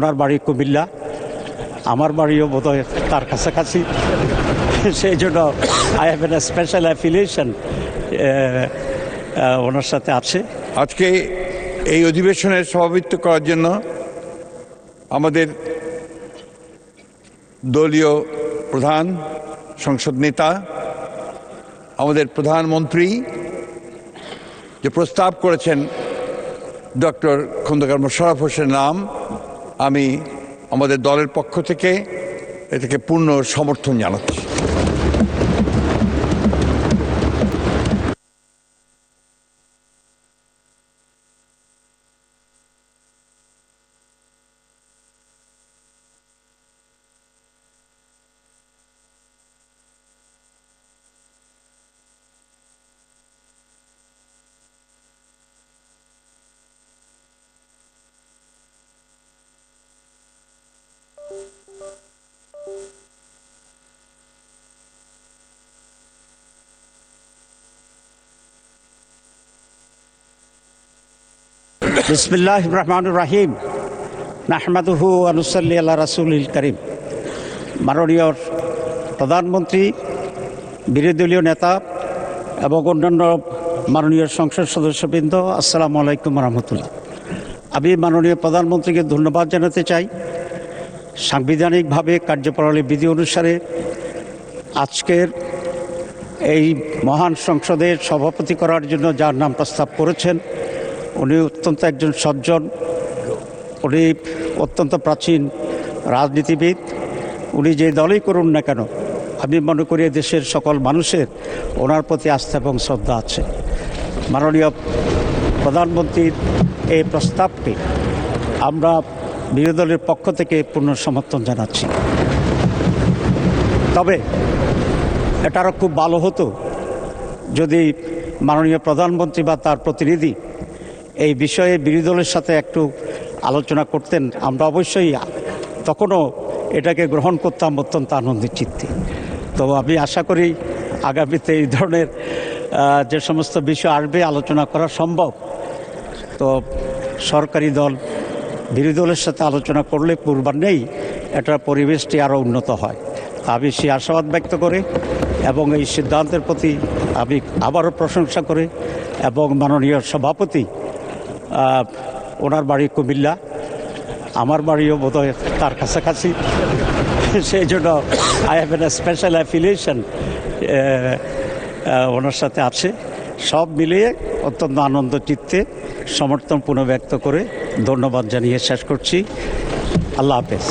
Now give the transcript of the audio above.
ওনার বাড়ি কুমিল্লা, আমার বাড়িও বোধহয় তার কাছাকাছি। সেই জন্য I have an special affiliation ওনার সাথে আছে। আজকে এই অধিবেশনের সভাপতিত্ব করার জন্য আমাদের দলীয় প্রধান, সংসদ নেতা, আমাদের প্রধানমন্ত্রী যে প্রস্তাব করেছেন ডক্টর খন্দকার মোশাররফ হোসেনের নাম, আমি আমাদের দলের পক্ষ থেকে এটাকে পূর্ণ সমর্থন জানাচ্ছি। বিসমিল্লাহির রহমানির রহিম। নাহমাদুহু ওয়া নুসাল্লি আলা রাসূলিল কারীম। মাননীয় প্রধানমন্ত্রী, বিরোধী দলীয় নেতা এবং অন্যান্য মাননীয় সংসদ সদস্যবৃন্দ, আসসালামু আলাইকুম রহমতুল্লাহ। আমি মাননীয় প্রধানমন্ত্রীকে ধন্যবাদ জানাতে চাই। সাংবিধানিকভাবে কার্যপ্রণালী বিধি অনুসারে আজকের এই মহান সংসদের সভাপতি করার জন্য যার নাম প্রস্তাব করেছেন, উনি অত্যন্ত একজন সজ্জন, উনি অত্যন্ত প্রাচীন রাজনীতিবিদ। উনি যে দলই করুন না কেন, আমি মনে করি দেশের সকল মানুষের ওনার প্রতি আস্থা এবং শ্রদ্ধা আছে। মাননীয় প্রধানমন্ত্রীর এই প্রস্তাবকে আমরা বিরোধী দলের পক্ষ থেকে পূর্ণ সমর্থন জানাচ্ছি। তবে এটা আরও খুব ভালো হতো যদি মাননীয় প্রধানমন্ত্রী বা তার প্রতিনিধি এই বিষয়ে বিরোধী দলের সাথে একটু আলোচনা করতেন। আমরা অবশ্যই তখনও এটাকে গ্রহণ করতাম অত্যন্ত আনন্দের চিত্তে। তো আমি আশা করি আগামীতে এই ধরনের যে সমস্ত বিষয় আসবে আলোচনা করা সম্ভব। তো সরকারি দল বিরোধী দলের সাথে আলোচনা করলে পূর্বান্নেই এটার পরিবেশটি আরও উন্নত হয়। আমি সেই আশাবাদ ব্যক্ত করে এবং এই সিদ্ধান্তের প্রতি আমি আবারও প্রশংসা করে এবং মাননীয় সভাপতি, ওনার বাড়ি কুমিল্লা, আমার বাড়িও বোধহয় তার কাছাকাছি। সেই জন্য I have an special affiliation ওনার সাথে আছে। সব মিলিয়ে অত্যন্ত আনন্দ চিত্তে সমর্থন পুনঃ ব্যক্ত করে ধন্যবাদ জানিয়ে শেষ করছি। আল্লাহ হাফেজ।